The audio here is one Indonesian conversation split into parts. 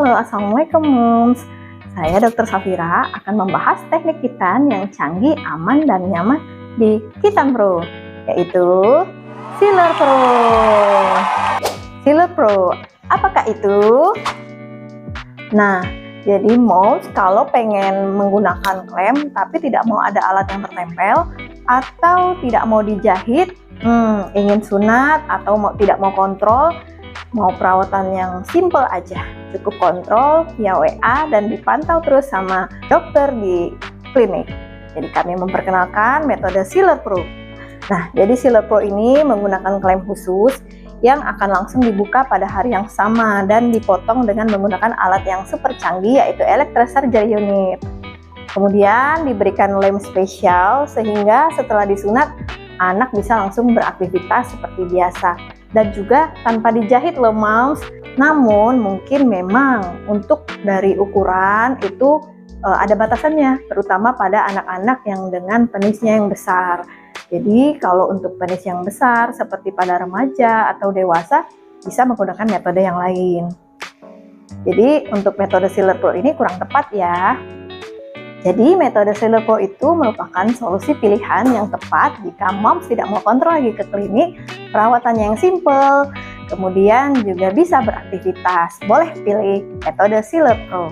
Halo, Assalamualaikum Moms. Saya Dr. Safira akan membahas teknik Kitan yang canggih, aman, dan nyaman di Kitan Pro, yaitu Sealer Pro. Sealer Pro, apakah itu? Nah, jadi Moms kalau pengen menggunakan klem tapi tidak mau ada alat yang tertempel atau tidak mau dijahit, ingin sunat atau tidak mau kontrol, mau perawatan yang simple aja, cukup kontrol via WA dan dipantau terus sama dokter di klinik. Jadi kami memperkenalkan metode Sealer Pro. Nah, jadi Sealer Pro ini menggunakan klem khusus yang akan langsung dibuka pada hari yang sama dan dipotong dengan menggunakan alat yang super canggih, yaitu electrosurgery unit. Kemudian diberikan lem spesial sehingga setelah disunat anak bisa langsung beraktivitas seperti biasa dan juga tanpa dijahit loh Moms. Namun mungkin memang untuk dari ukuran itu ada batasannya, terutama pada anak-anak yang dengan penisnya yang besar. Jadi kalau untuk penis yang besar seperti pada remaja atau dewasa bisa menggunakan metode yang lain. Jadi untuk metode Sealer Pro ini kurang tepat ya. Jadi metode Sealer Pro itu merupakan solusi pilihan yang tepat jika Moms tidak mau kontrol lagi ke klinik, perawatannya yang simple, kemudian juga bisa beraktivitas. Boleh pilih metode Sealer Pro.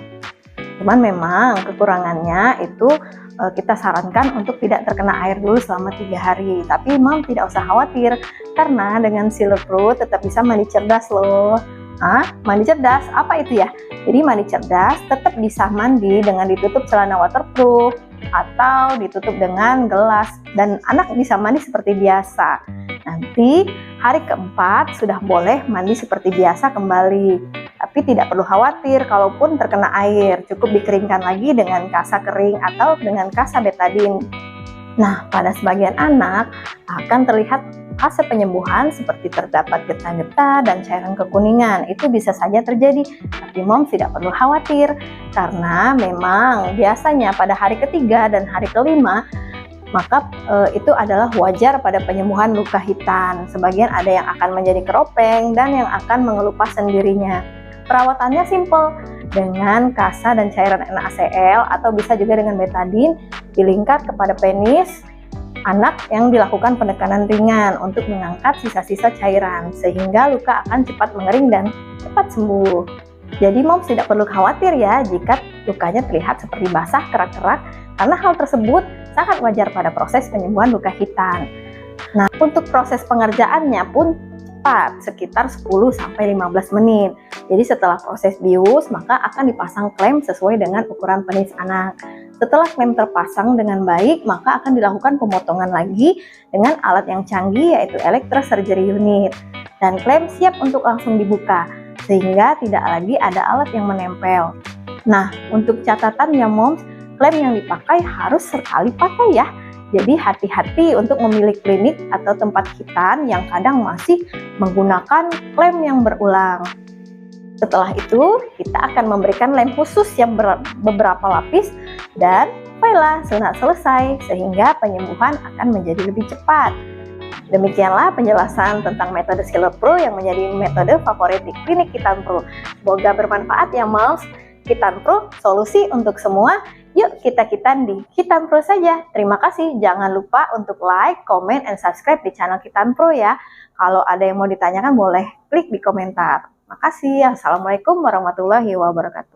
Cuman memang kekurangannya itu kita sarankan untuk tidak terkena air dulu selama 3 hari. Tapi Mom tidak usah khawatir karena dengan Sealer Pro tetap bisa mandi cerdas loh. Mandi cerdas apa itu ya? Jadi mandi cerdas tetap bisa mandi dengan ditutup celana waterproof atau ditutup dengan gelas dan anak bisa mandi seperti biasa. Nanti hari keempat sudah boleh mandi seperti biasa kembali. Tapi tidak perlu khawatir kalaupun terkena air, cukup dikeringkan lagi dengan kasa kering atau dengan kasa betadine. Nah, pada sebagian anak akan terlihat fase penyembuhan seperti terdapat getah-getah dan cairan kekuningan. Itu bisa saja terjadi, tapi Mom tidak perlu khawatir karena memang biasanya pada hari ketiga dan hari kelima maka itu adalah wajar pada penyembuhan luka hitam. Sebagian ada yang akan menjadi keropeng dan yang akan mengelupas sendirinya. Perawatannya simple dengan kasa dan cairan NaCl atau bisa juga dengan betadine dilingkar kepada penis anak yang dilakukan penekanan ringan untuk mengangkat sisa-sisa cairan sehingga luka akan cepat mengering dan cepat sembuh. Jadi Moms tidak perlu khawatir ya jika lukanya terlihat seperti basah kerak-kerak karena hal tersebut sangat wajar pada proses penyembuhan luka hitam. Nah, untuk proses pengerjaannya pun cepat, sekitar 10-15 menit. Jadi setelah proses bius maka akan dipasang klem sesuai dengan ukuran penis anak. Setelah klem terpasang dengan baik, maka akan dilakukan pemotongan lagi dengan alat yang canggih yaitu electrosurgery unit. Dan klem siap untuk langsung dibuka, sehingga tidak lagi ada alat yang menempel. Nah, untuk catatannya Moms, klem yang dipakai harus sekali pakai ya. Jadi hati-hati untuk memilih klinik atau tempat Kitan yang kadang masih menggunakan klem yang berulang. Setelah itu, kita akan memberikan lem khusus yang beberapa lapis dan voila, sunat selesai sehingga penyembuhan akan menjadi lebih cepat. Demikianlah penjelasan tentang metode Sealer Pro yang menjadi metode favorit di klinik Kitan Pro. Semoga bermanfaat ya Moms. Kitan Pro, solusi untuk semua. Yuk kita Kitan di Kitan Pro saja. Terima kasih. Jangan lupa untuk like, comment, and subscribe di channel Kitan Pro ya. Kalau ada yang mau ditanyakan boleh klik di komentar. Makasih. Assalamualaikum warahmatullahi wabarakatuh.